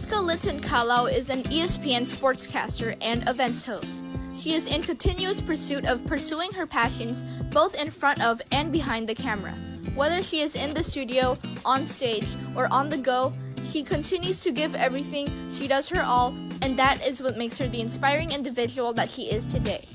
Cesca Litton-Kalaw is an ESPN sportscaster and events host. She is in continuous pursuit of pursuing her passions both in front of and behind the camera. Whether she is in the studio, on stage, or on the go, she continues to give everything. She does her all, and that is what makes her the inspiring individual that she is today.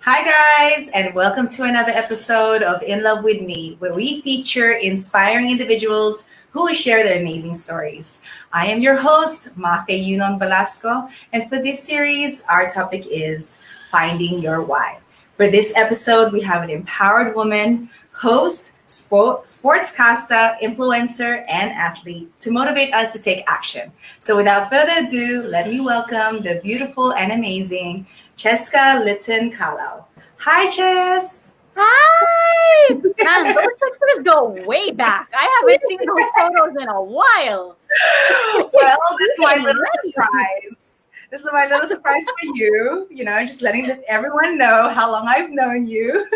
Hi guys, and welcome to another episode of In Love With Me, where we feature inspiring individuals who will share their amazing stories. I am your host, Mafae Velasco, and for this series, our topic is Finding Your Why. For this episode, we have an empowered woman, host, sportscaster, influencer, and athlete to motivate us to take action. So without further ado, let me welcome the beautiful and amazing Chesca Litton-Kalaw. Hi, Ches. Hi! Man, those pictures go way back. I haven't seen those photos in a while. Well, that's my little surprise. This is my little surprise for you. You know, just letting everyone know how long I've known you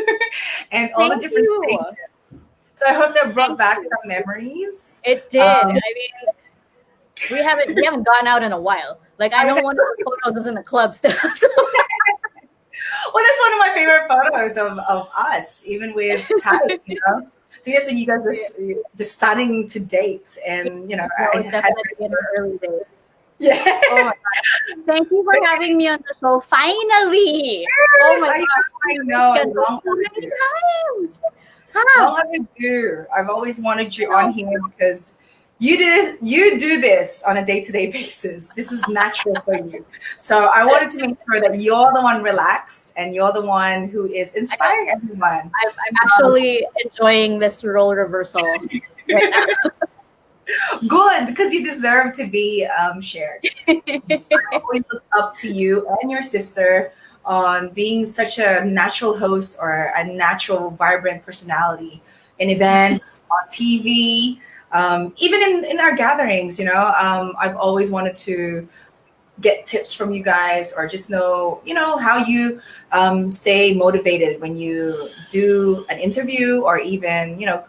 and all the different things. So I hope that brought back some memories. It did. I mean, we haven't gone out in a while. Like, I know one of those photos was in the club still. Well, that's one of my favorite photos of us, even with time, you know. I think that's when you guys were just starting to date, and you know, I was definitely in the early days. Yeah. Oh my God. Thank you for having me on the show. Finally. Yes, oh my God. I know. Long so many times. Huh. Long overdue. I've always wanted you on here because you do this on a day-to-day basis. This is natural for you. So I wanted to make sure that you're the one relaxed and you're the one who is inspiring everyone. I'm actually enjoying this role reversal right now. Good, because you deserve to be shared. I always look up to you and your sister on being such a natural host or a natural, vibrant personality in events, on TV, even in our gatherings. You know, I've always wanted to get tips from you guys, or just know, you know, how you stay motivated when you do an interview, or even, you know,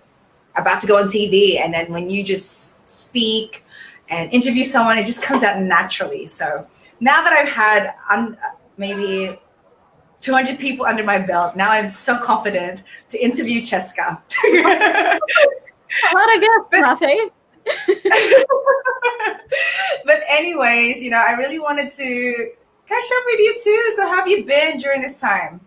about to go on TV, and then when you just speak and interview someone, it just comes out naturally. So now that I've had maybe 200 people under my belt, now I'm so confident to interview Chesca. What a gift, Mafae. But anyways, you know, I really wanted to catch up with you too. So how have you been during this time?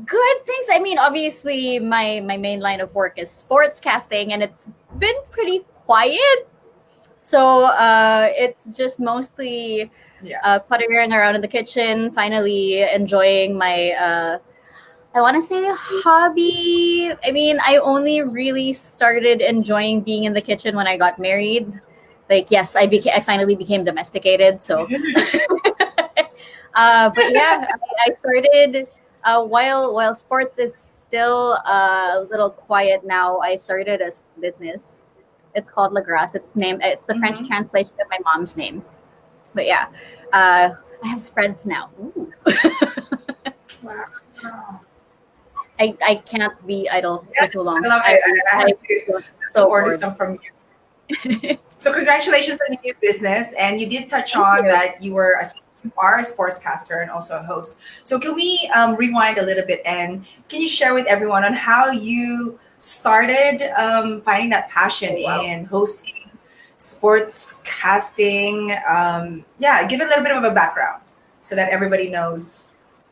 Good things. I mean, obviously, my main line of work is sportscasting, and it's been pretty quiet. So it's just mostly puttering around in the kitchen, finally enjoying my, I want to say, hobby. I mean, I only really started enjoying being in the kitchen when I got married. Like, yes, I finally became domesticated. So, but yeah, I started. While sports is still a little quiet now, I started a business. It's called La Grasse. It's the French translation of my mom's name. But yeah, I have spreads now. Ooh. Wow. I can't be idle for too long. I love it. I have to order some from you. So congratulations on your new business. And you did touch on that you are a sportscaster and also a host. So can we rewind a little bit, and can you share with everyone on how you started finding that passion in hosting, sportscasting? Give a little bit of a background so that everybody knows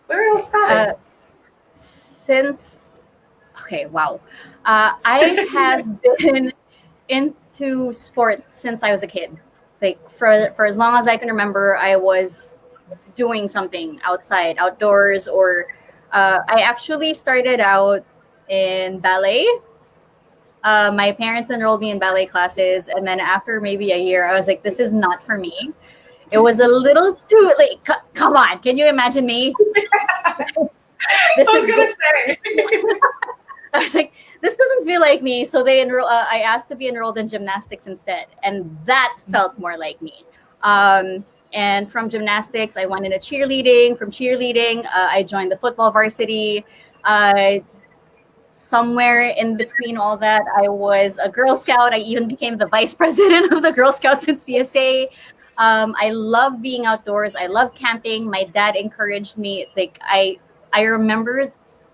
where it all started. I have been into sports since I was a kid. Like for as long as I can remember, I was doing something outdoors, or I actually started out in ballet. My parents enrolled me in ballet classes, and then after maybe a year, I was like, this is not for me. It was a little too, like, come on, can you imagine me? I was going to say. I was like, this doesn't feel like me. So I asked to be enrolled in gymnastics instead, and that felt more like me. And from gymnastics, I went into cheerleading. From cheerleading, I joined the football varsity. Somewhere in between all that, I was a Girl Scout. I even became the vice president of the Girl Scouts in CSA. I love being outdoors. I love camping. My dad encouraged me. Like I remember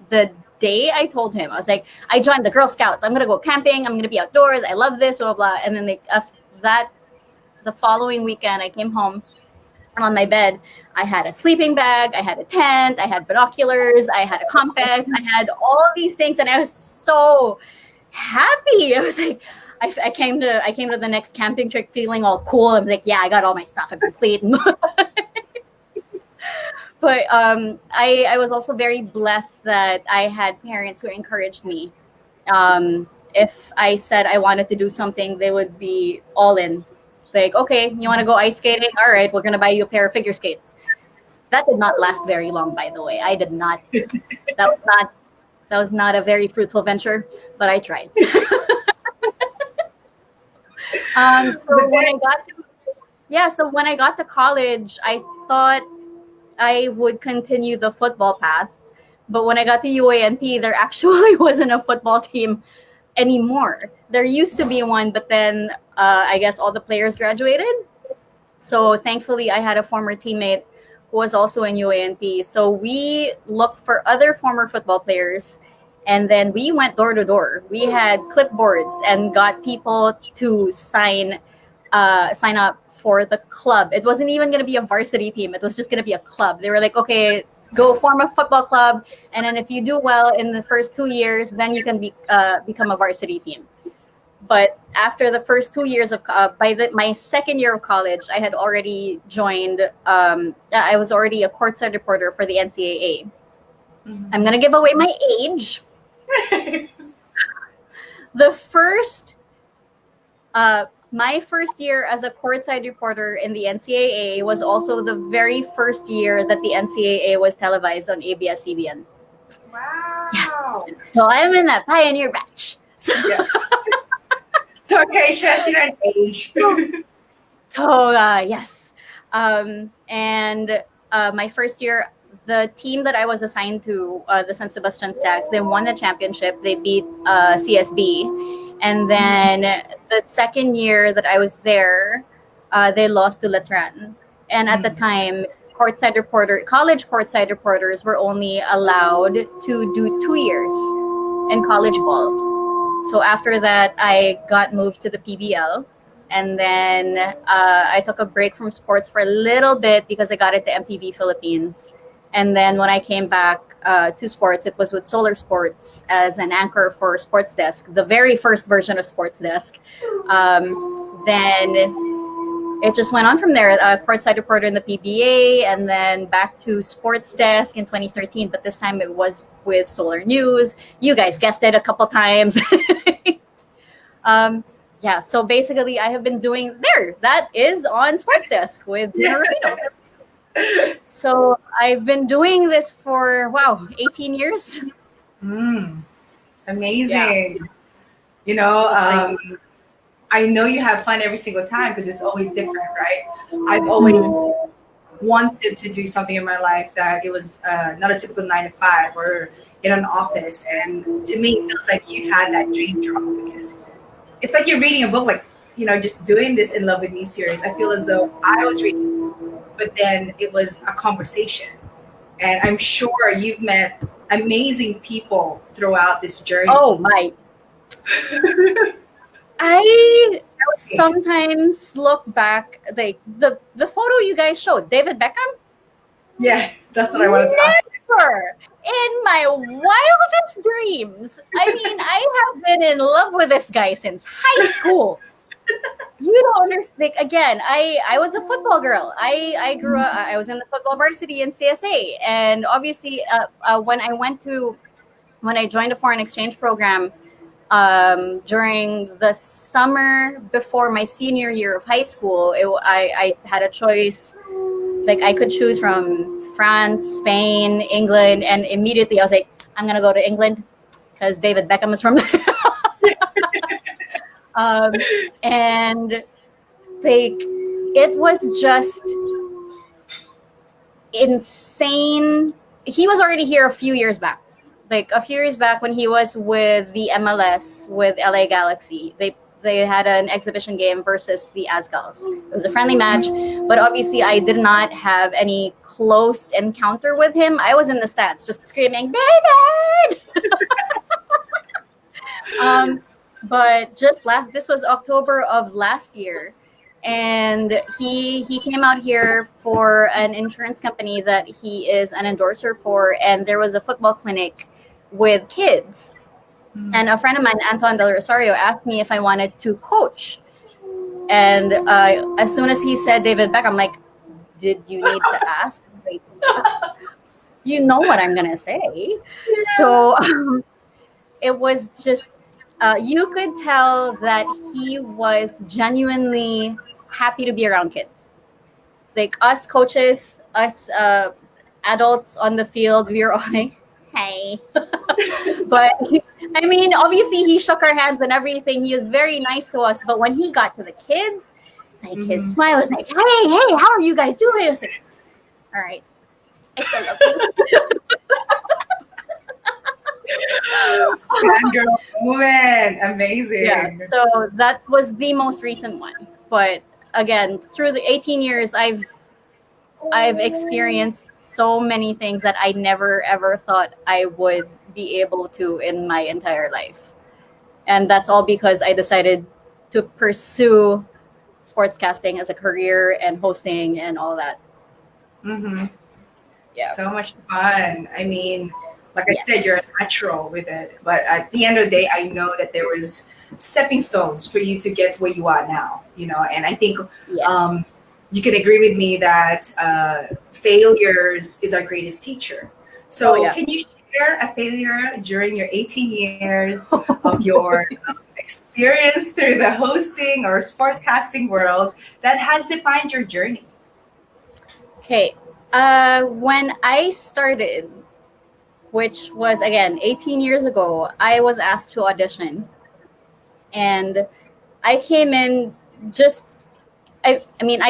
the day I told him, I was like, I joined the Girl Scouts. I'm gonna go camping. I'm gonna be outdoors. I love this, blah blah. And then the following weekend, I came home. On my bed, I had a sleeping bag, I had a tent, I had binoculars, I had a compass, I had all these things, and I was so happy. I was like, I came to the next camping trip feeling all cool. I'm like, yeah, I got all my stuff. I'm complete. But I was also very blessed that I had parents who encouraged me. If I said I wanted to do something, they would be all in. Like, okay, you want to go ice skating? All right, we're going to buy you a pair of figure skates. That did not last very long, by the way. I did not. That was not a very fruitful venture, but I tried. So when I got to college, I thought I would continue the football path. But when I got to UANP, there actually wasn't a football team anymore. There used to be one, but then I guess all the players graduated. So thankfully, I had a former teammate who was also in UANP. So we looked for other former football players, and then we went door to door. We had clipboards and got people to sign up for the club. It wasn't even going to be a varsity team. It was just going to be a club. They were like, okay, go form a football club, and then if you do well in the first 2 years, then you can become a varsity team. But after the first 2 years of my second year of college, I had already joined. I was already a courtside reporter for the NCAA. Mm-hmm. I'm gonna give away my age. My first year as a courtside reporter in the NCAA was also the very first year that the NCAA was televised on ABS-CBN. Wow. Yes. So I'm in that pioneer batch. Yeah. So, okay, Chesca, you're an age. Yes. And my first year, the team that I was assigned to, the San Sebastian Stacks, they won the championship. They beat CSB. And then the second year that I was there, they lost to Letran. And at the time, college courtside reporters were only allowed to do 2 years in college ball. So after that, I got moved to the PBL. And then I took a break from sports for a little bit because I got into MTV Philippines. And then when I came back to sports, it was with Solar Sports as an anchor for Sports Desk, the very first version of Sports Desk. Then it just went on from there. Courtside reporter in the PBA, and then back to Sports Desk in 2013. But this time it was with Solar News. You guys guessed it a couple times. Yeah, so basically I have been doing there. That is on Sports Desk with Rufino. So I've been doing this for 18 years. Amazing. Yeah. You know, I know you have fun every single time because it's always different, right? I've always wanted to do something in my life that it was not a typical 9 to 5 or in an office. And to me, it feels like you had that dream job because it's like you're reading a book, like, you know, just doing this In Love With Me series. I feel as though I was reading, but then it was a conversation. And I'm sure you've met amazing people throughout this journey. Oh, my. I sometimes look back, like the photo you guys showed, David Beckham? Yeah, that's what I wanted to ask. Never in my wildest dreams. I mean, I have been in love with this guy since high school. You don't understand. Again, I was a football girl. I grew up. I was in the football varsity in CSA, and obviously, when I joined a foreign exchange program during the summer before my senior year of high school, I had a choice. Like I could choose from France, Spain, England, and immediately I was like, I'm gonna go to England because David Beckham is from there. And like it was just insane. He was already here a few years back. Like a few years back when he was with the MLS with LA Galaxy. They had an exhibition game versus the Azgals. It was a friendly match, but obviously I did not have any close encounter with him. I was in the stands just screaming, David! But this was October of last year. And he came out here for an insurance company that he is an endorser for, and there was a football clinic with kids. And a friend of mine, Anton Del Rosario, asked me if I wanted to coach. And as soon as he said David Beckham, I'm like, did you need to ask? Like, you know what I'm going to say. Yeah. So it was just, you could tell that he was genuinely happy to be around kids. Like us coaches, us adults on the field, we were all like, hey. But I mean, obviously he shook our hands and everything. He was very nice to us. But when he got to the kids, like his smile was like, hey, how are you guys doing? I was like, all right, I still love you. Fangirl moment, amazing. Yeah, so that was the most recent one. But again, through the 18 years, I've experienced so many things that I never ever thought I would be able to in my entire life. And that's all because I decided to pursue sportscasting as a career and hosting and all that. Mm-hmm. Yeah. So much fun. I mean, like I said, you're a natural with it. But at the end of the day, I know that there was stepping stones for you to get where you are now, you know, and I think you can agree with me that failures is our greatest teacher. So can you share a failure during your 18 years of your experience through the hosting or sportscasting world that has defined your journey? Okay. When I started, which was, again, 18 years ago, I was asked to audition. And I came in I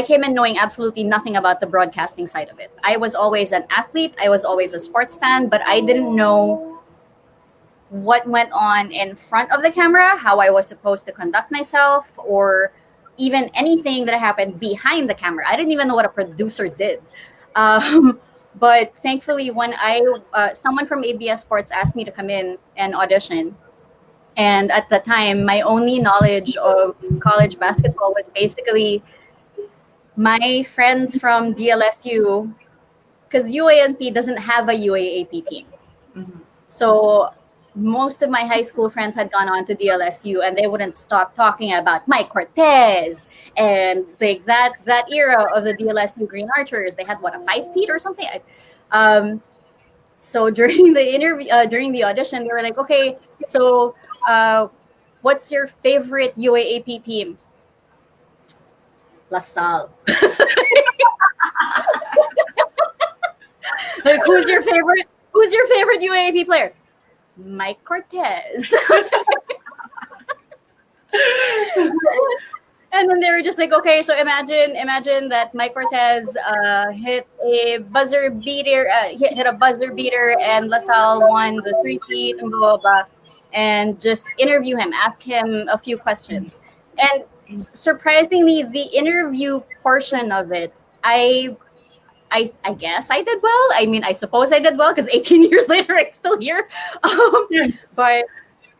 came in knowing absolutely nothing about the broadcasting side of it. I was always an athlete. I was always a sports fan, but I didn't know what went on in front of the camera, how I was supposed to conduct myself, or even anything that happened behind the camera. I didn't even know what a producer did. But thankfully, when someone from ABS Sports asked me to come in and audition, and at the time, my only knowledge of college basketball was basically my friends from DLSU, because UANP doesn't have a UAAP team. Mm-hmm. So most of my high school friends had gone on to DLSU, and they wouldn't stop talking about Mike Cortez and like that era of the DLSU Green Archers. They had a 5-peat or something. So during the interview, during the audition, they were like, okay, so what's your favorite UAAP team? La Salle. Like, who's your favorite UAAP player? Mike Cortez. And then they were just like, okay, so imagine that Mike Cortez hit a buzzer beater, hit a buzzer beater, and LaSalle won the 3-peat and blah, blah, blah. And just interview him, ask him a few questions. And surprisingly, the interview portion of it, I guess I did well. I mean, I suppose I did well because 18 years later, I'm still here. But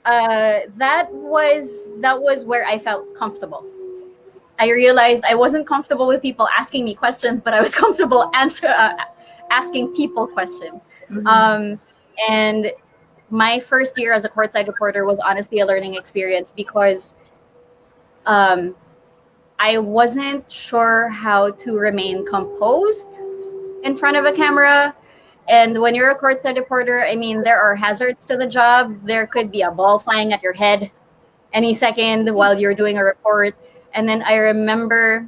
that was where I felt comfortable. I realized I wasn't comfortable with people asking me questions, but I was comfortable asking people questions. Mm-hmm. And my first year as a courtside reporter was honestly a learning experience because I wasn't sure how to remain composed in front of a camera. And when you're a courtside reporter, I mean, there are hazards to the job. There could be a ball flying at your head any second while you're doing a report. And then I remember,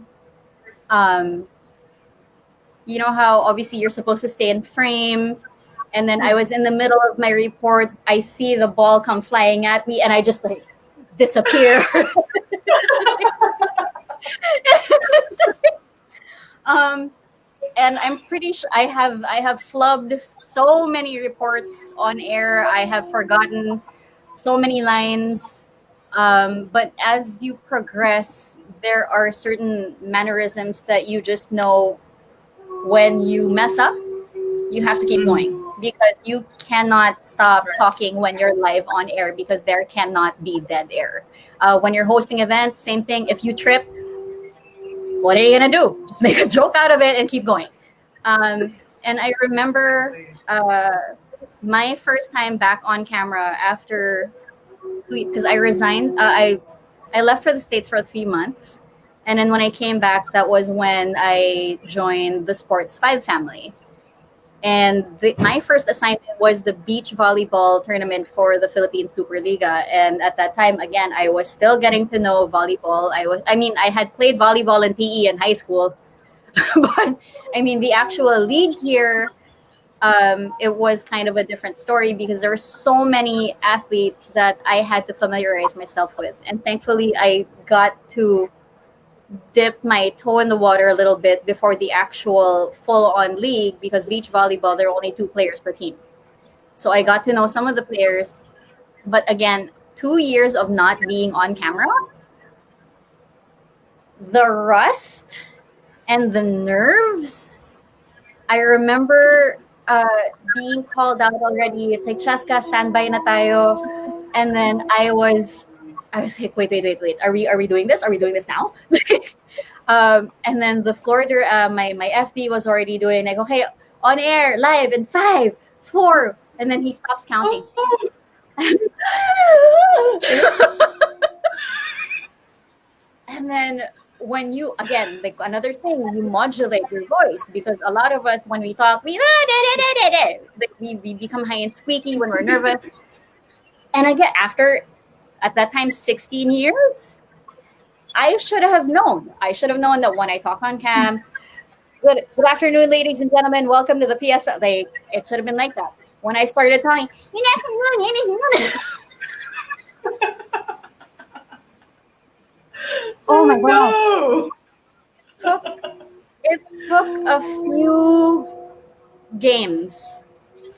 you know how obviously you're supposed to stay in frame And then I was in the middle of my report. I see the ball come flying at me, and I just like disappear. um, and I'm pretty sure I have flubbed so many reports on air. I have forgotten so many lines. But as you progress, there are certain mannerisms that you just know when you mess up, you have to keep going because you cannot stop talking when you're live on air because there cannot be dead air. When you're hosting events, same thing. If you trip, what are you gonna do? Just make a joke out of it and keep going. And I remember my first time back on camera after 2 years, because I resigned. I left for the States for 3 months, and then when I came back, that was when I joined the Sports 5 family. And my first assignment was the beach volleyball tournament for the Philippine Superliga. And at that time, again, I was still getting to know volleyball. I had played volleyball in PE in high school, but I mean, the actual league here, it was kind of a different story because there were so many athletes that I had to familiarize myself with. And thankfully, I got to dip my toe in the water a little bit before the actual full-on league because beach volleyball, there are only 2 players per team. So I got to know some of the players. But again, 2 years of not being on camera, the rust and the nerves. I remember being called out already. It's like, Chesca, standby na tayo. And then I was like, wait. Are we doing this? Are we doing this now? And then the floor, my FD was already doing like, okay, on air, live in 5, 4. And then he stops counting. And then when you, again, like another thing, you modulate your voice because a lot of us, when we talk, we become high and squeaky when we're nervous. And again, at that time, 16 years, I should have known. I should have known that when I talk on cam, good afternoon, ladies and gentlemen, welcome to the PS. Like, it should have been like that. When I started talking, good afternoon, ladies and gentlemen. Oh my gosh. It took a few games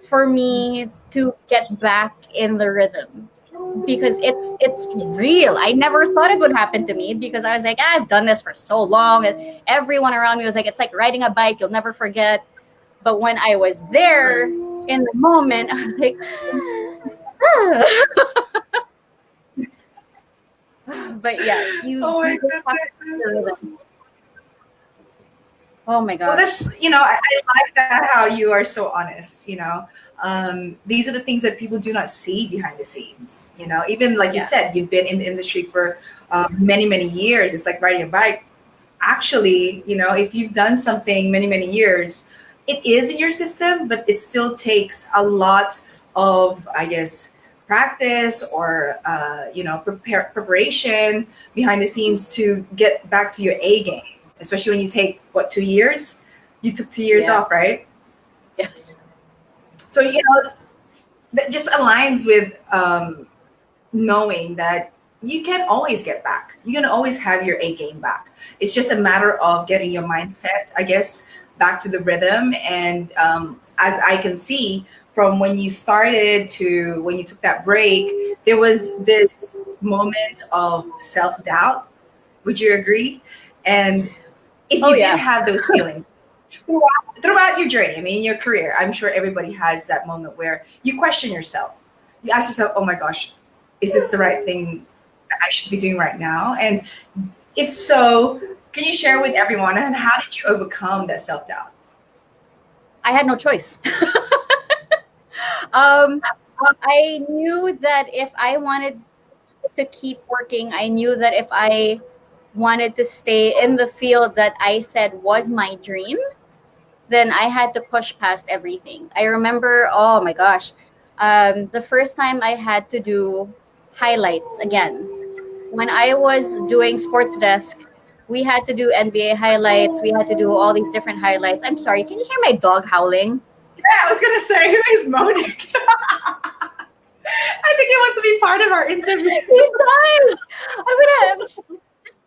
for me to get back in the rhythm because it's real. I never thought it would happen to me because I was like, I've done this for so long. And everyone around me was like, it's like riding a bike, you'll never forget. But when I was there in the moment, I was like, but yeah, Oh my goodness. Oh my gosh. Well, that's, I like that how you are so honest, These are the things that people do not see behind the scenes, even like you said, you've been in the industry for many, many years. It's like riding a bike. Actually, if you've done something many, many years, it is in your system, but it still takes a lot of, I guess, practice or preparation behind the scenes to get back to your A game, especially when you take 2 years. You took 2 years off, right? Yes. So that just aligns with knowing that you can always get back. You're gonna always have your A game back. It's just a matter of getting your mindset, I guess, back to the rhythm. And as I can see, from when you started to when you took that break, there was this moment of self-doubt. Would you agree? And if you did have those feelings throughout your journey, I mean, in your career, I'm sure everybody has that moment where you question yourself. You ask yourself, oh my gosh, is this the right thing that I should be doing right now? And if so, can you share with everyone, and how did you overcome that self-doubt? I had no choice. I knew that if I wanted to keep working, I knew that if I wanted to stay in the field that I said was my dream, then I had to push past everything. I remember, oh my gosh, the first time I had to do highlights again. When I was doing sports desk, we had to do NBA highlights. We had to do all these different highlights. I'm sorry, can you hear my dog howling? Yeah, I was gonna say, who is Monique? I think it wants to be part of our interview. He does. I'm gonna.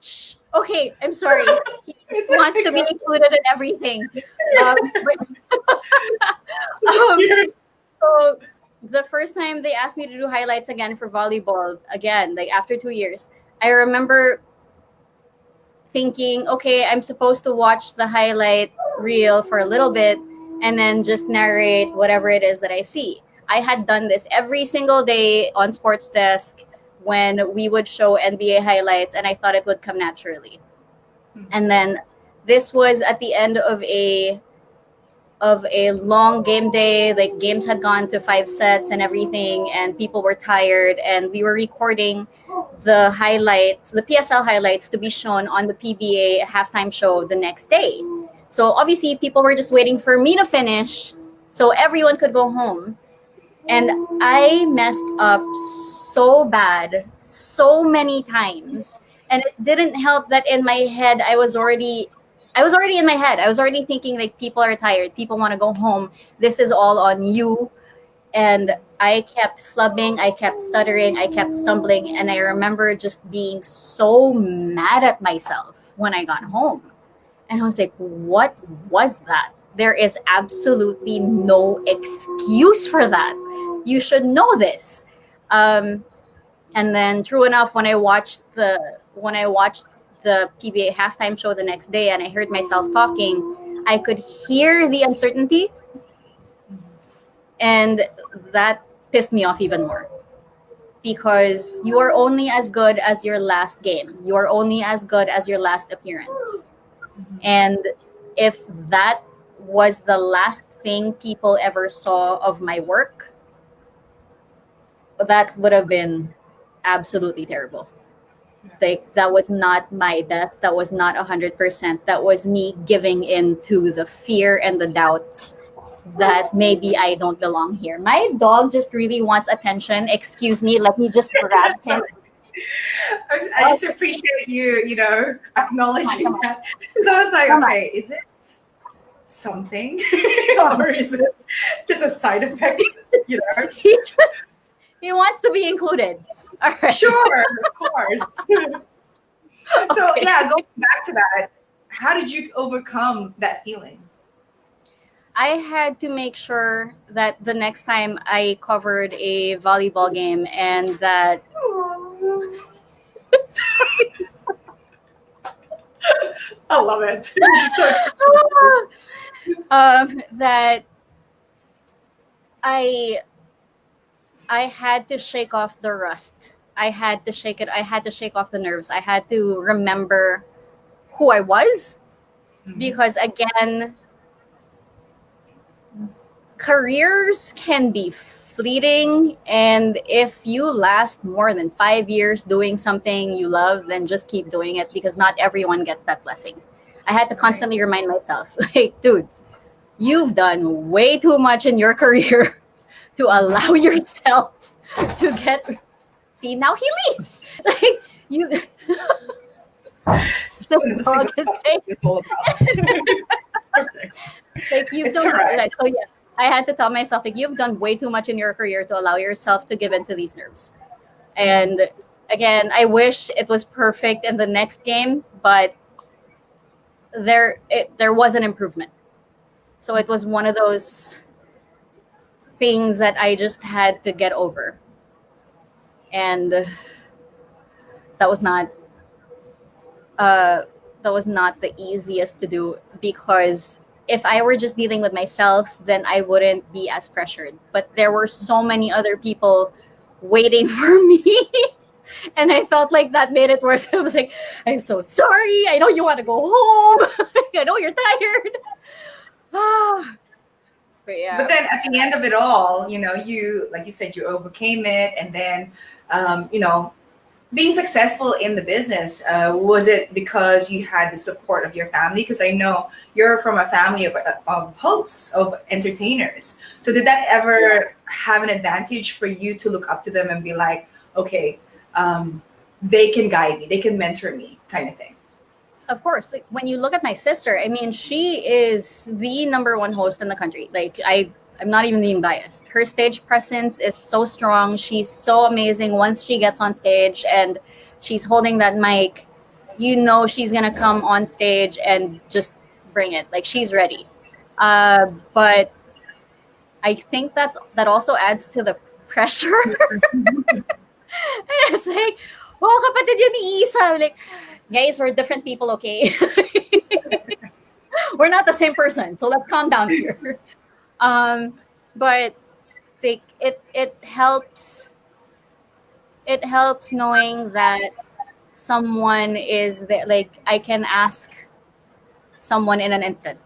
Shh. Okay, I'm sorry. He It's wants okay, to be go. included in everything. But, So um, cute. so the first time they asked me to do highlights again for volleyball, again, like after 2 years, I remember thinking, okay, I'm supposed to watch the highlight reel for a little bit and then just narrate whatever it is that I see. I had done this every single day on Sports Desk when we would show NBA highlights, and I thought it would come naturally. And then this was at the end of a long game day. Like games had gone to 5 sets and everything, and people were tired, and we were recording the highlights, the PSL highlights, to be shown on the PBA halftime show the next day. So obviously people were just waiting for me to finish so everyone could go home. And I messed up so bad so many times. And it didn't help that in my head I was already in my head. I was already thinking like people are tired, people want to go home. This is all on you. And I kept flubbing, I kept stuttering, I kept stumbling, and I remember just being so mad at myself when I got home. And I was like, what was that? There is absolutely no excuse for that. You should know this. Um, and then, true enough, when I watched the PBA halftime show the next day, and I heard myself talking, I could hear the uncertainty, and that pissed me off even more. Because you are only as good as your last game. You are only as good as your last appearance. And if that was the last thing people ever saw of my work, that would have been absolutely terrible. Like that was not my best. That was not 100%. That was me giving in to the fear and the doubts that maybe I don't belong here. My dog just really wants attention. Excuse me, let me just grab him. I just appreciate you, acknowledging Come on. that. Because I was like, Come on. okay, is it something? Or is it just a side effect? He wants to be included. All right. Sure, of course. So, Okay. yeah, going back to that, how did you overcome that feeling? I had to make sure that the next time I covered a volleyball game and that I love it. So excited. that I had to shake off the rust. I had to shake it. I had to shake off the nerves. I had to remember who I was, because again, careers can be fleeting, and if you last more than 5 years doing something you love, then just keep doing it, because not everyone gets that blessing. I had to constantly remind myself, like, dude, you've done way too much in your career to allow yourself to get. See, now he leaves. Like you. That's what it's all about. Like you've It's done. all right. Like, so yeah, I had to tell myself, like, you've done way too much in your career to allow yourself to give in to these nerves. And again, I wish it was perfect in the next game, but there was an improvement. So it was one of those things that I just had to get over. And that was not the easiest to do, because if I were just dealing with myself, then I wouldn't be as pressured. But there were so many other people waiting for me. And I felt like that made it worse. I was like, I'm so sorry. I know you want to go home. I know you're tired. But yeah. But then at the end of it all, you, like you said, you overcame it. And then, being successful in the business, was it because you had the support of your family? Because I know you're from a family of hosts, of entertainers. So did that ever have an advantage for you to look up to them and be like, okay, they can guide me, they can mentor me, kind of thing? of course, like when you look at my sister, I mean, she is the number one host in the country. Like I'm not even being biased. Her stage presence is so strong. She's so amazing once she gets on stage and she's holding that mic. You know she's gonna come on stage and just bring it. Like she's ready. But I think that also adds to the pressure. It's like, oh, kapatid yun ni Isa. Like, guys, we're different people, okay? We're not the same person, so let's calm down here. But like, it helps. It helps knowing that someone is there. Like, I can ask someone in an instant.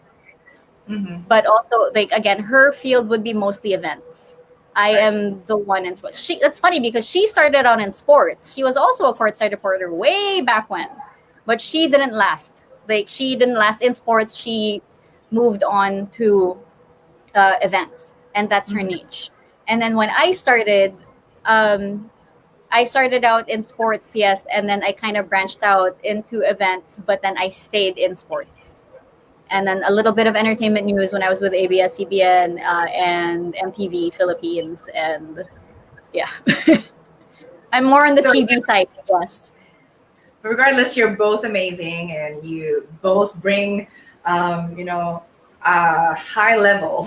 Mm-hmm. But also, like again, her field would be mostly events. I am the one in sports. It's funny because she started out in sports. She was also a courtside reporter way back when, but she didn't last. Like she didn't last in sports. She moved on to events, and that's her niche. And then when I started out in sports, yes, and then I kind of branched out into events, but then I stayed in sports. And then a little bit of entertainment news when I was with ABS-CBN and MTV Philippines, and yeah, I'm more on the So- TV side, yes. Regardless, you're both amazing, and you both bring, a high level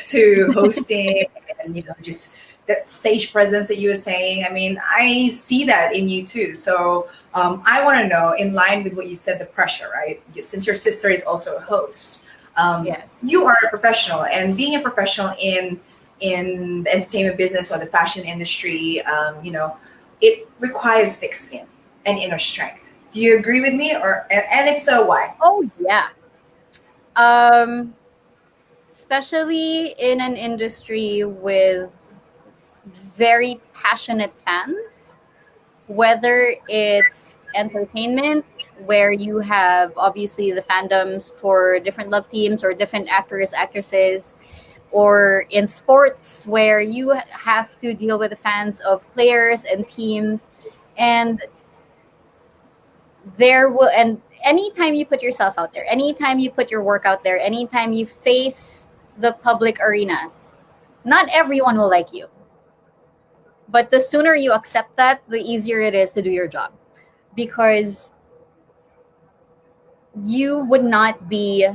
to hosting, and just that stage presence that you were saying. I mean, I see that in you too. So I want to know, in line with what you said, the pressure, right? Since your sister is also a host, Yeah. you are a professional, and being a professional in the entertainment business or the fashion industry, it requires thick skin and inner strength. Do you agree with me, and if so, why? Oh yeah. Especially in an industry with very passionate fans, whether it's entertainment, where you have obviously the fandoms for different love teams or different actors, actresses, or in sports, where you have to deal with the fans of players and teams. And and anytime you put yourself out there, anytime you put your work out there, anytime you face the public arena, not everyone will like you. But the sooner you accept that, the easier it is to do your job, because you would not be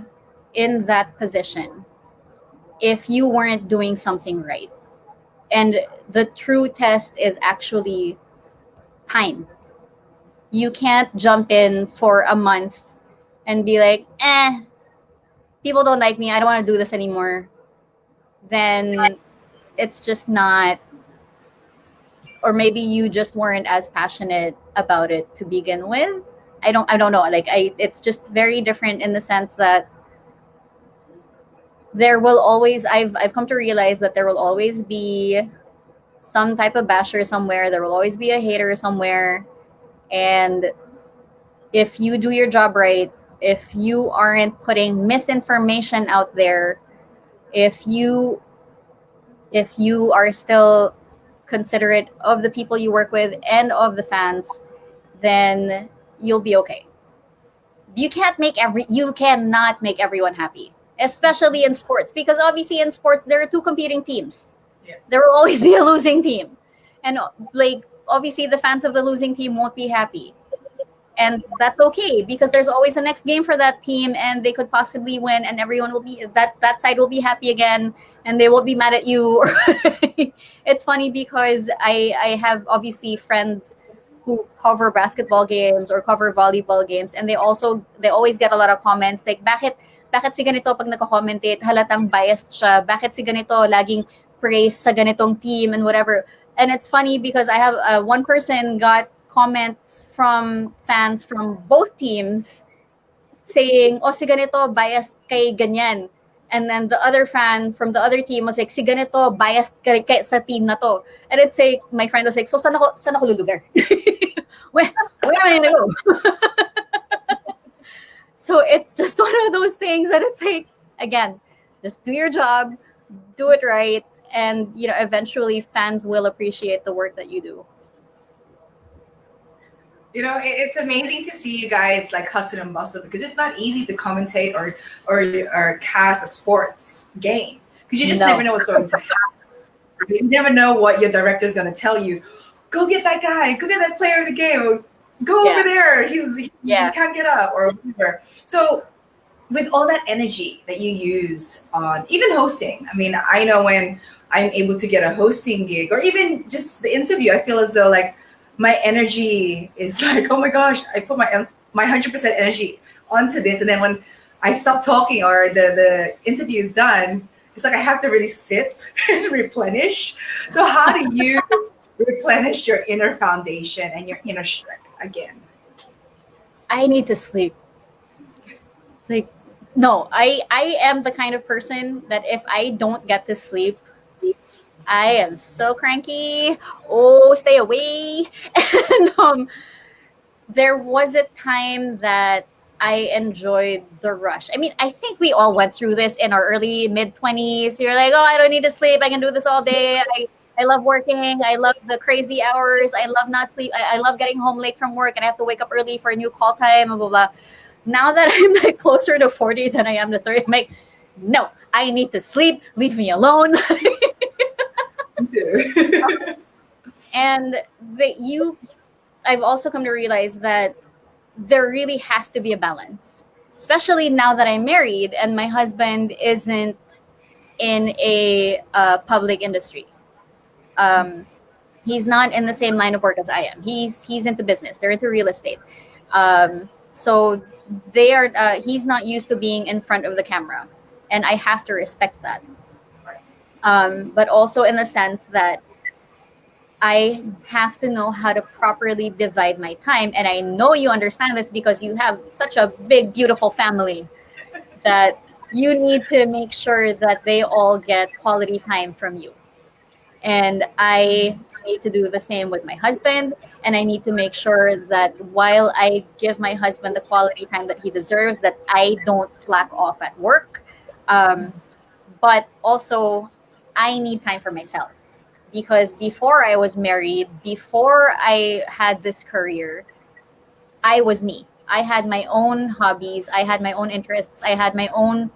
in that position if you weren't doing something right. And the true test is actually time. You can't jump in for a month and be like, people don't like me, I don't want to do this anymore. Then it's just not, or maybe you just weren't as passionate about it to begin with. I don't know. Like it's just very different in the sense that there will always, I've come to realize that there will always be some type of basher somewhere. There will always be a hater somewhere. And if you do your job right, if you aren't putting misinformation out there, if you are still considerate of the people you work with and of the fans, then you'll be okay. You cannot make everyone happy, especially in sports, because obviously in sports there are two competing teams. Yeah. There will always be a losing team, and like obviously the fans of the losing team won't be happy, and that's okay, because there's always a next game for that team and they could possibly win, and everyone will be that side will be happy again, and they won't be mad at you. It's funny because I have obviously friends who cover basketball games or cover volleyball games, and they always get a lot of comments like, bakit si ganito pag nagko-commentate halatang biased siya, bakit si ganito laging praise sa ganitong team and whatever. And it's funny because I have one person got comments from fans from both teams saying, oh, si ganito biased kay ganyan. And then the other fan from the other team was like, si ganito biased kay sa team na to. And it's like, my friend was like, so saan ako lulugar? where am I gonna go? So it's just one of those things that it's like, again, just do your job, do it right, and eventually fans will appreciate the work that you do. It's amazing to see you guys like hustle and bustle because it's not easy to commentate or cast a sports game because you just never No. know what's going to happen. You never know what your director is going to tell you. Go get that guy. Go get that player of the game. Or, go over Yeah. there. He Yeah. can't get up or whatever. So with all that energy that you use on even hosting, I mean, I know when I'm able to get a hosting gig or even just the interview, I feel as though like my energy is like, oh my gosh, I put my 100% energy onto this, and then when I stop talking or the interview is done, it's like I have to really sit and replenish. So how do you replenish your inner foundation and your inner strength again? I need to sleep. Like, no, I am the kind of person that if I don't get to sleep, I am so cranky. Oh, stay away. And there was a time that I enjoyed the rush. I mean, I think we all went through this in our early mid 20s. You're like, oh, I don't need to sleep. I can do this all day. I love working. I love the crazy hours. I love not sleep. I love getting home late from work and I have to wake up early for a new call time. Blah, blah, blah. Now that I'm like closer to 40 than I am to 30, I'm like, no, I need to sleep. Leave me alone. And I've also come to realize that there really has to be a balance, especially now that I'm married and my husband isn't in a public industry. Um, he's not in the same line of work as I am. He's into business. They're into real estate. So they are. He's not used to being in front of the camera, and I have to respect that. But also in the sense that I have to know how to properly divide my time. And I know you understand this because you have such a big, beautiful family that you need to make sure that they all get quality time from you. And I need to do the same with my husband. And I need to make sure that while I give my husband the quality time that he deserves, that I don't slack off at work. But also, I need time for myself because before I was married, before I had this career, I was me. I had my own hobbies, I had my own interests, I had my own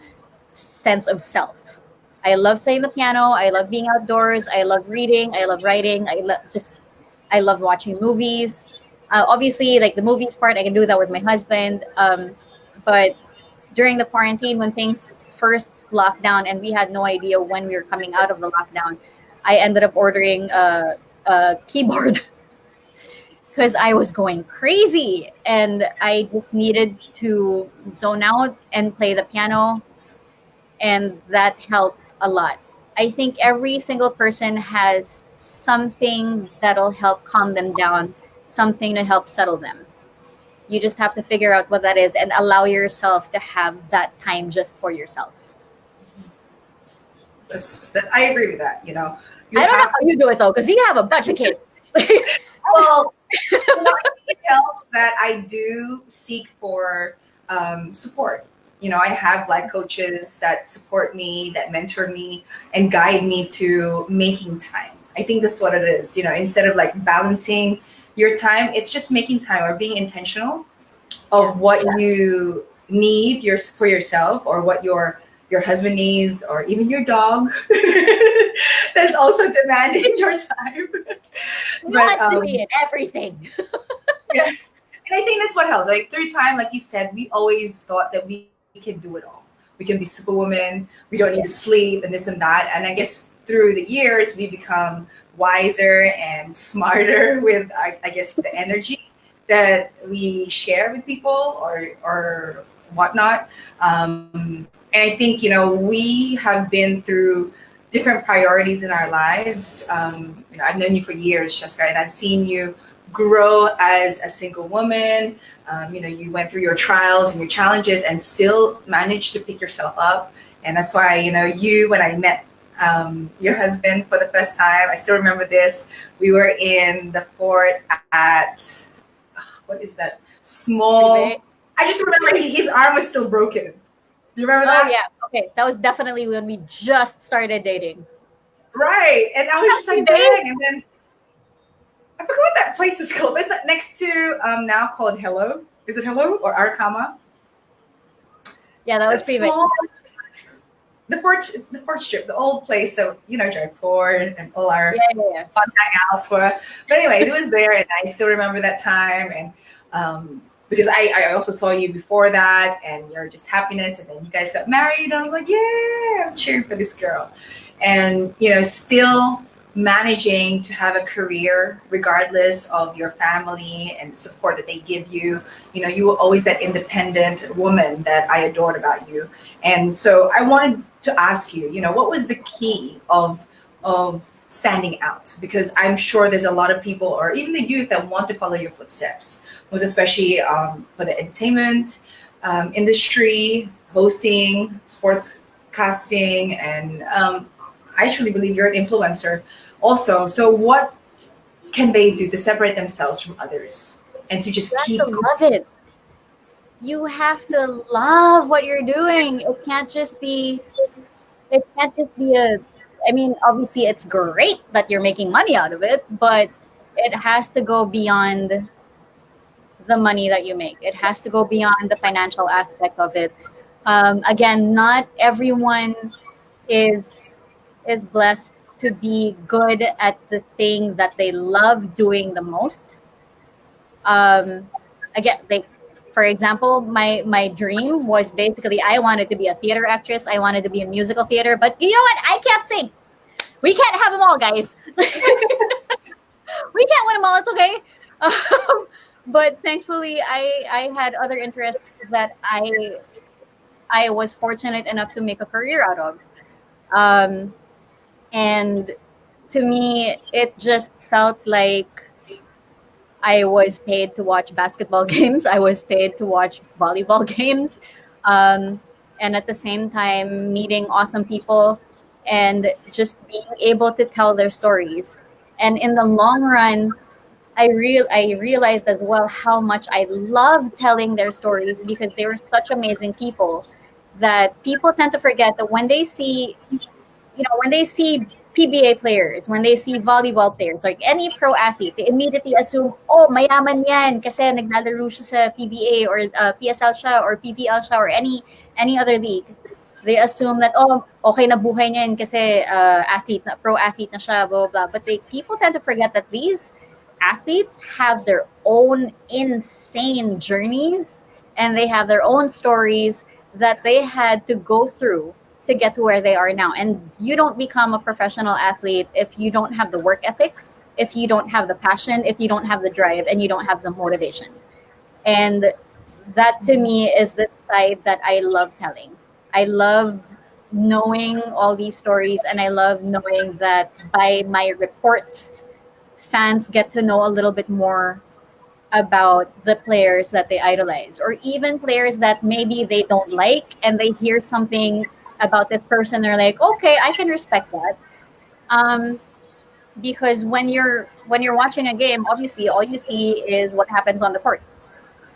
sense of self. I love playing the piano, I love being outdoors, I love reading, I love writing, I love watching movies. Obviously, like the movies part, I can do that with my husband. But during the quarantine, when things first locked down and we had no idea when we were coming out of the lockdown, I ended up ordering a keyboard because I was going crazy and I just needed to zone out and play the piano, and that helped a lot. I think every single person has something that'll help calm them down, something to help settle them. You just have to figure out what that is and allow yourself to have that time just for yourself. I agree with that. You I don't know have how you do it though, because you have a bunch of kids. well, it helps that I do seek for support. I have life coaches that support me, that mentor me, and guide me to making time. I think that's what it is. Instead of like balancing your time, it's just making time or being intentional of what you need for yourself or what your husband needs or even your dog that's also demanding your time. He wants to be in everything. Yeah. And I think that's what helps. Like through time, like you said, we always thought that we can do it all. We can be superwoman. We don't need to sleep and this and that. And I guess through the years, we become wiser and smarter with, I guess, the energy that we share with people or whatnot. And I think, we have been through different priorities in our lives. I've known you for years, Chesca, and I've seen you grow as a single woman. You went through your trials and your challenges and still managed to pick yourself up. And that's why, when I met your husband for the first time, I still remember this. We were in the fort at, what is that? Small. I just remember his arm was still broken. Do you remember that? Oh, yeah. Okay. That was definitely when we just started dating. Right. And I was just like, dang. And then I forgot what that that place is called? Is that next to now called Hello? Is it Hello or Arkama? Yeah, that was That pretty big. small, the fourth strip, the old place. So Jaipur and all our Yeah. fun hangouts were. But anyways, it was there, and I still remember that time. And because I also saw you before that, and your just happiness, and then you guys got married. And I was like, yeah, I'm cheering for this girl. And still managing to have a career regardless of your family and support that they give you. You were always that independent woman that I adored about you. And so I wanted to ask you, what was the key of standing out? Because I'm sure there's a lot of people, or even the youth, that want to follow your footsteps. Was especially for the entertainment industry, hosting, sports casting, and I truly believe you're an influencer also. So what can they do to separate themselves from others and to just You keep have to love it. You have to love what you're doing. It can't just be a, I mean, obviously it's great that you're making money out of it, but it has to go beyond the money that you make. It has to go beyond the financial aspect of it. Again, not everyone is blessed to be good at the thing that they love doing the most. Again, like, for example, my dream was basically I wanted to be a theater actress. I wanted to be in musical theater, but you know what? I can't sing. We can't have them all, guys. We can't win them all. It's okay. But thankfully, I had other interests that I was fortunate enough to make a career out of. And to me, it just felt like I was paid to watch basketball games. I was paid to watch volleyball games. And at the same time, meeting awesome people and just being able to tell their stories. And in the long run, I realized as well how much I love telling their stories because they were such amazing people that people tend to forget that when they see PBA players, when they see volleyball players, like any pro athlete, they immediately assume, oh, mayaman yan kasi naglalaro siya sa PBA or PSL siya or PVL siya or any other league. They assume that, oh, okay na buhay niya yan kasi pro athlete na siya, blah, blah, blah. But people tend to forget that these athletes have their own insane journeys and they have their own stories that they had to go through to get to where they are now. And you don't become a professional athlete if you don't have the work ethic, if you don't have the passion, if you don't have the drive, and you don't have the motivation. And that to me is the side that I love telling. I love knowing all these stories, and I love knowing that by my reports, fans get to know a little bit more about the players that they idolize, or even players that maybe they don't like, and they hear something about this person, they're like, okay, I can respect that. Because when you're watching a game, obviously all you see is what happens on the court,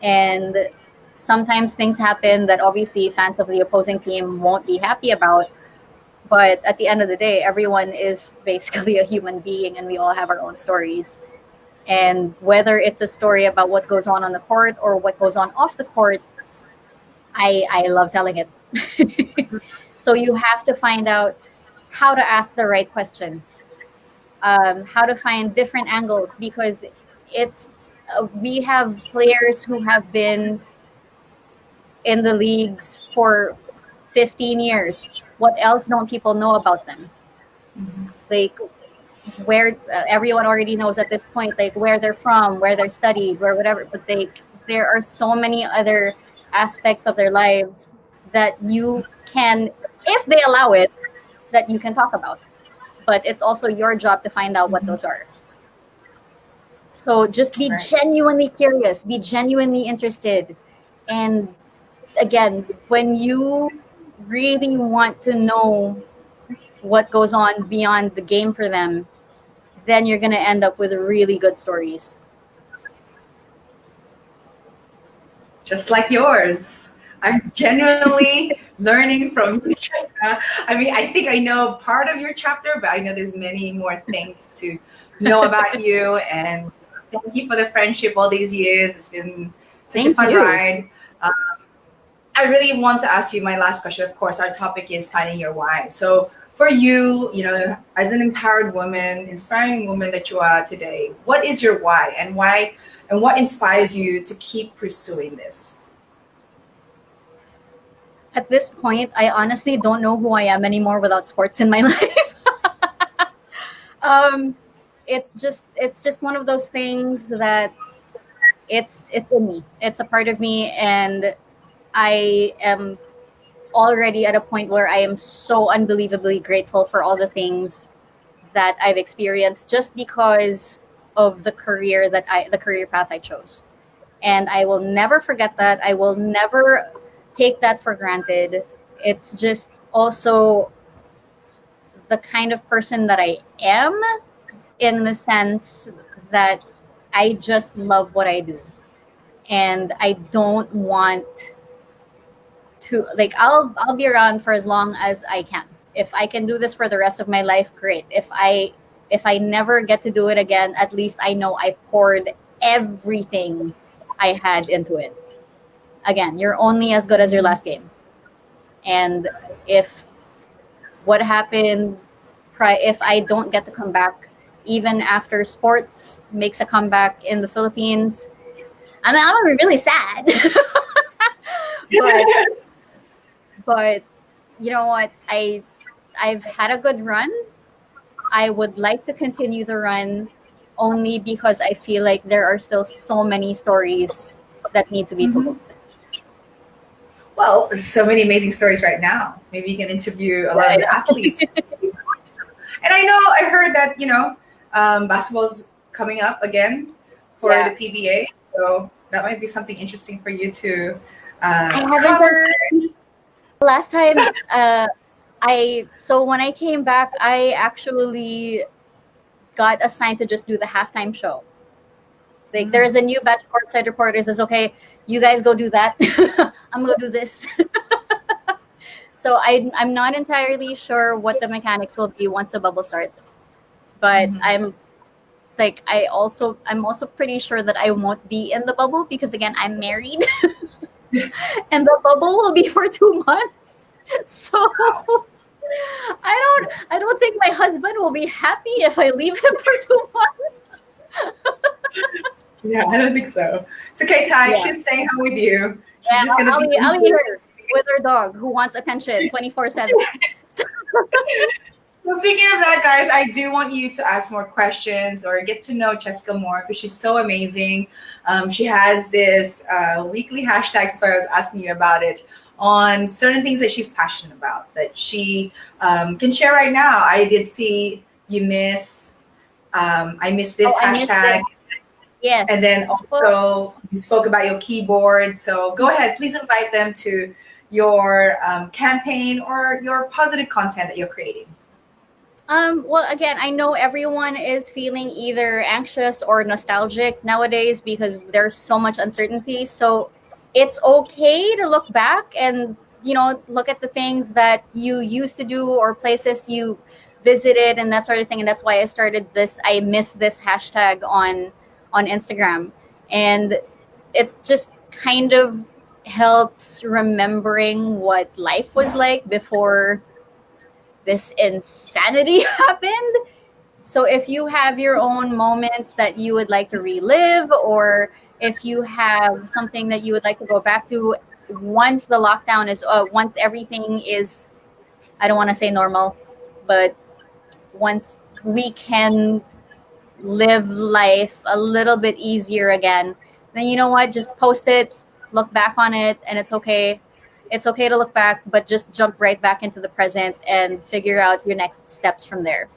and sometimes things happen that obviously fans of the opposing team won't be happy about. But at the end of the day, everyone is basically a human being, and we all have our own stories. And whether it's a story about what goes on the court or what goes on off the court, I love telling it. So you have to find out how to ask the right questions, how to find different angles, because we have players who have been in the leagues for 15 years. What else don't people know about them? Like where everyone already knows at this point, like where they're from, where they're studied, where whatever. But there are so many other aspects of their lives that you can, if they allow it, that you can talk about. But it's also your job to find out what those are. So just be genuinely curious, be genuinely interested. And again, when you really want to know what goes on beyond the game for them, then you're going to end up with really good stories. Just like yours. I'm genuinely learning from you, Chesca. I mean, I think I know part of your chapter, but I know there's many more things to know about you. And Thank you for the friendship all these years. It's been such a Thank fun you. ride. I really want to ask you my last question. Of course, our topic is finding your why. So, for you, as an empowered woman, inspiring woman that you are today, what is your why, and what inspires you to keep pursuing this? At this point, I honestly don't know who I am anymore without sports in my life. um, it's just one of those things that it's in me. It's a part of me, and I am already at a point where I am so unbelievably grateful for all the things that I've experienced just because of the career path I chose. And I will never forget that. I will never take that for granted. It's just also the kind of person that I am, in the sense that I just love what I do. And I don't want to, like, I'll be around for as long as I can. If I can do this for the rest of my life, great. If I never get to do it again, at least I know I poured everything I had into it. Again, you're only as good as your last game. And if what happened, if I don't get to come back, even after sports makes a comeback in the Philippines, I'm gonna be really sad. but but you know what? I've had a good run. I would like to continue the run, only because I feel like there are still so many stories that need to be told. Well, there's so many amazing stories right now. Maybe you can interview a lot of the athletes. And I heard that basketball's coming up again for Yeah. the PBA, so that might be something interesting for you to I haven't cover. done last time. So when I came back, I actually got assigned to just do the halftime show. Like, there's a new batch of courtside reporters. Says, okay, you guys go do that. I'm gonna do this. So I'm not entirely sure what the mechanics will be once the bubble starts, but I'm also pretty sure that I won't be in the bubble because, again, I'm married, and the bubble will be for 2 months. So I don't think my husband will be happy if I leave him for 2 months. Yeah, I don't think so. It's okay, Ty. Yeah. She's staying home with you. She's Yeah, just gonna I'll be. leave her with her dog who wants attention 24/7. Well, speaking of that, guys, I do want you to ask more questions or get to know Chesca more because she's so amazing. She has this weekly hashtag, so I was asking you about it, on certain things that she's passionate about that she can share right now. I did see you I miss this I missed hashtag. it. Yes. And then also you spoke about your keyboard. So go ahead, please invite them to your campaign or your positive content that you're creating. Well, again, I know everyone is feeling either anxious or nostalgic nowadays because there's so much uncertainty. So it's okay to look back and, look at the things that you used to do or places you visited and that sort of thing. And that's why I started this I miss this hashtag on Instagram. And it just kind of helps remembering what life was like before this insanity happened. So if you have your own moments that you would like to relive, or if you have something that you would like to go back to once the lockdown is, once everything is, I don't want to say normal, but once we can live life a little bit easier again, then you know what? Just post it, look back on it, and it's okay. It's okay to look back, but just jump right back into the present and figure out your next steps from there.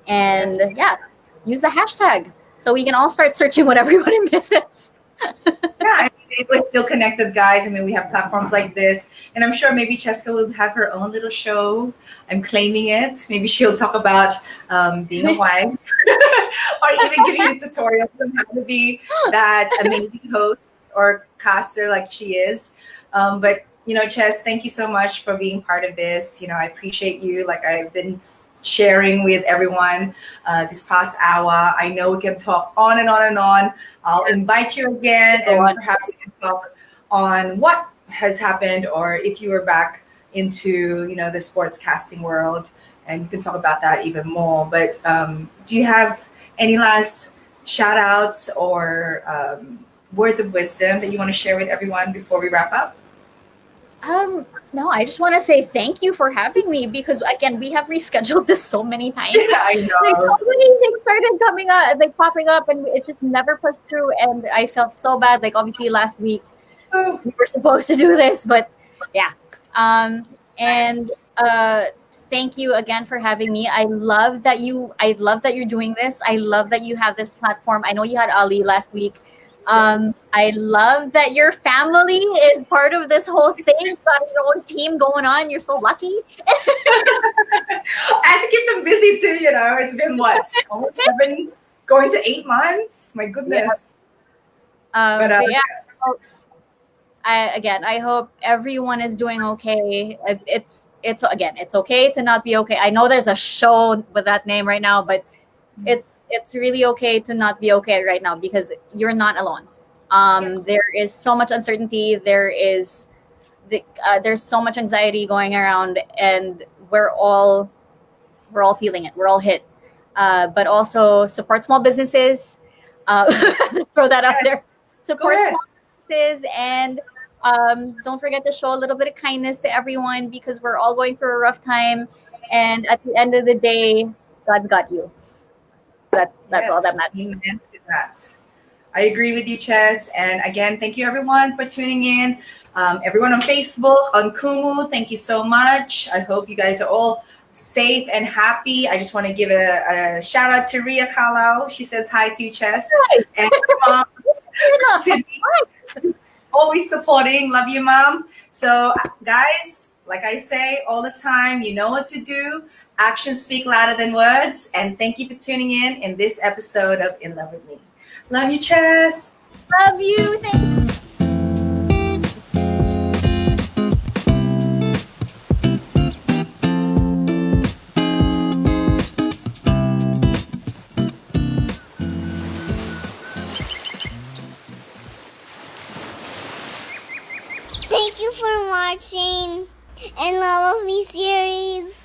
And yeah, use the hashtag so we can all start searching what everybody misses. Yeah, we're still connected, guys. I mean, we have platforms like this, and I'm sure maybe Chesca will have her own little show. I'm claiming it. Maybe she'll talk about being a wife, or even giving you tutorials on how to be that amazing host or caster like she is. But Ches, thank you so much for being part of this. I appreciate you. Like I've been sharing with everyone this past hour. I know we can talk on and on and on. I'll invite you again, Go and on. perhaps we can talk on what has happened, or if you were back into the sports casting world, and you can talk about that even more. But do you have any last shout outs or words of wisdom that you want to share with everyone before we wrap up? No, I just want to say thank you for having me because again, we have rescheduled this so many times. Yeah, I Like know. so many things started coming up, like popping up, and it just never pushed through. And I felt so bad. Like obviously last week Oh, we were supposed to do this, but yeah. And thank you again for having me. I love that you're doing this. I love that you have this platform. I know you had Ali last week. I love that your family is part of this whole thing. You've got your own team going on. You're so lucky. I had to keep them busy too. It's been what, almost 7, going to 8 months. My goodness. But But yeah, yes. I hope everyone is doing okay. It's okay to not be okay. I know there's a show with that name right now, but it's really okay to not be okay right now because you're not alone. There is so much uncertainty. There's so much anxiety going around, and we're all feeling it. We're all hit. But also support small businesses. Let's throw that out Yes, there. go Support ahead. small businesses and don't forget to show a little bit of kindness to everyone because we're all going through a rough time. And at the end of the day, God's got you. That's all that Yes, matters. amen to that. I agree with you, Ches. And again, thank you everyone for tuning in. Everyone on Facebook, on Kumu, thank you so much. I hope you guys are all safe and happy. I just want to give a shout out to Litton-Kalaw. She says hi to you, Ches. And her mom, Sydney, always supporting. Love you, Mom. So, guys, like I say all the time, you know what to do. Actions speak louder than words. And thank you for tuning in this episode of In Love with Me. Love you, Chess. Love you. Thank Thank you for watching and Love of Me series.